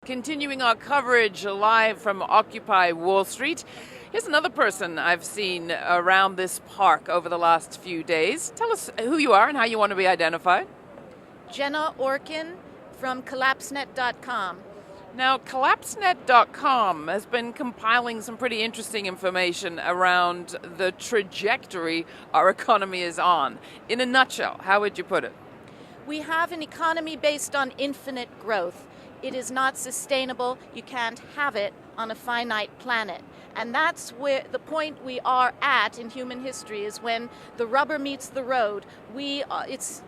Continuing our coverage live from Occupy Wall Street. Here's another person I've seen around this park over the last few days. Tell us who you are and how you want to be identified. Jenna Orkin from collapsenet.com. Now, collapsenet.com has been compiling some pretty interesting information around the trajectory our economy is on. In a nutshell, how would you put it? We have an economy based on infinite growth. It is not sustainable. You can't have it on a finite planet. And that's where the point we are at in human history is when the rubber meets the road. It's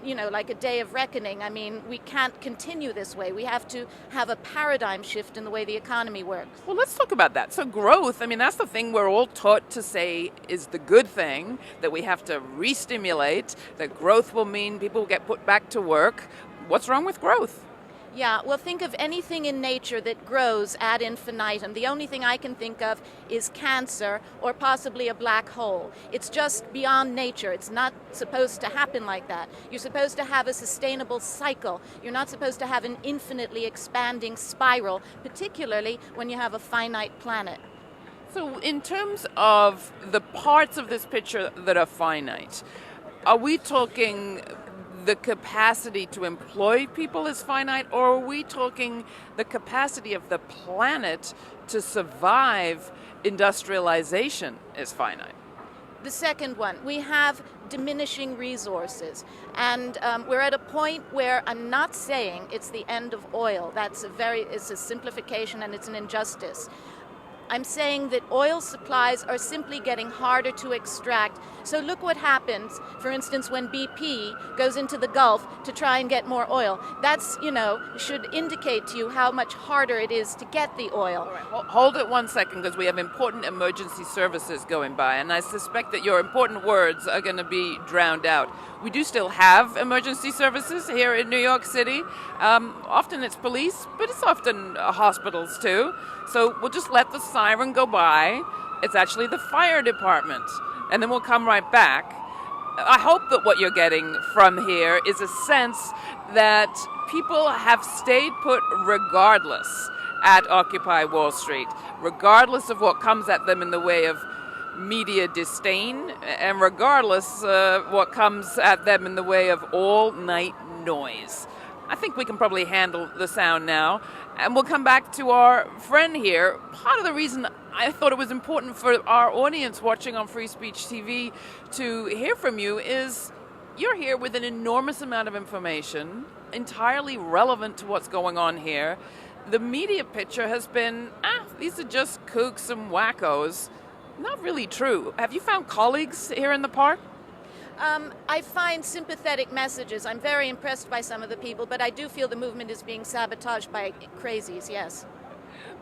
like a day of reckoning. I mean, we can't continue this way. We have to have a paradigm shift in the way the economy works. Well, let's talk about that. So growth, I mean, that's the thing we're all taught to say is the good thing, that we have to re-stimulate, that growth will mean people get put back to work. What's wrong with growth? Yeah, well, think of anything in nature that grows ad infinitum. The only thing I can think of is cancer or possibly a black hole. It's just beyond nature. It's not supposed to happen like that. You're supposed to have a sustainable cycle. You're not supposed to have an infinitely expanding spiral, particularly when you have a finite planet. So in terms of the parts of this picture that are finite, are we talking the capacity to employ people is finite, or are we talking the capacity of the planet to survive industrialization is finite? The second one, we have diminishing resources. And we're at a point where I'm not saying it's the end of oil. It's a simplification and it's an injustice. I'm saying that oil supplies are simply getting harder to extract. So look what happens, for instance, when BP goes into the Gulf to try and get more oil. That's, should indicate to you how much harder it is to get the oil. All right, hold it 1 second, because we have important emergency services going by, and I suspect that your important words are going to be drowned out. We do still have emergency services here in New York City. Often it's police, but it's often hospitals too. So we'll just let the siren go by. It's actually the fire department. And then we'll come right back. I hope that what you're getting from here is a sense that people have stayed put regardless at Occupy Wall Street, regardless of what comes at them in the way of media disdain, and regardless what comes at them in the way of all-night noise. I think we can probably handle the sound now. And we'll come back to our friend here. Part of the reason I thought it was important for our audience watching on Free Speech TV to hear from you is you're here with an enormous amount of information, entirely relevant to what's going on here. The media picture has been, these are just kooks and wackos. Not really true. Have you found colleagues here in the park? I find sympathetic messages. I'm very impressed by some of the people, but I do feel the movement is being sabotaged by crazies, yes.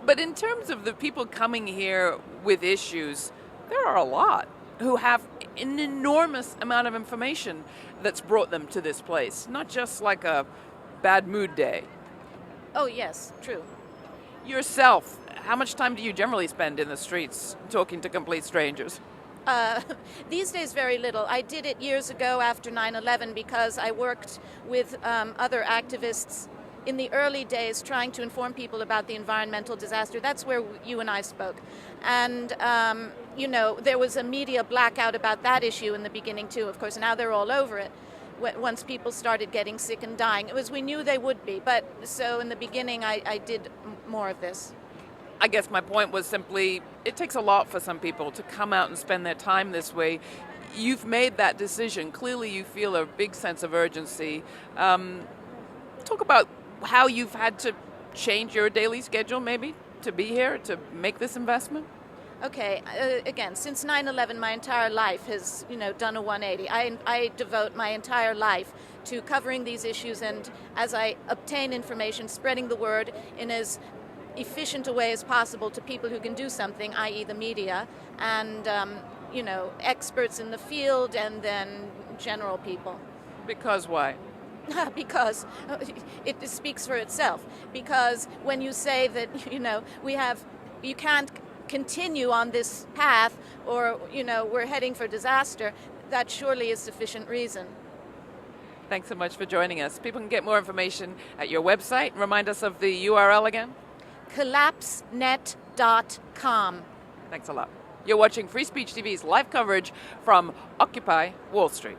But in terms of the people coming here with issues, there are a lot who have an enormous amount of information that's brought them to this place, not just like a bad mood day. Oh, yes, true. Yourself, how much time do you generally spend in the streets talking to complete strangers? These days, very little. I did it years ago after 9/11 because I worked with other activists in the early days trying to inform people about the environmental disaster. That's where you and I spoke. And, there was a media blackout about that issue in the beginning, too. Of course, now they're all over it. Once people started getting sick and dying. We knew they would be. But so in the beginning, I did more of this. I guess my point was simply, it takes a lot for some people to come out and spend their time this way. You've made that decision. Clearly you feel a big sense of urgency. Talk about how you've had to change your daily schedule maybe to be here, to make this investment. Okay, again, since 9/11, my entire life has, done a 180. I devote my entire life to covering these issues, and as I obtain information, spreading the word in as efficient a way as possible to people who can do something, i.e. the media, and, experts in the field, and then general people. Because why? Because it speaks for itself. Because when you say that, you can't continue on this path, or, we're heading for disaster, that surely is sufficient reason. Thanks so much for joining us. People can get more information at your website. Remind us of the URL again. collapsenet.com. Thanks a lot. You're watching Free Speech TV's live coverage from Occupy Wall Street.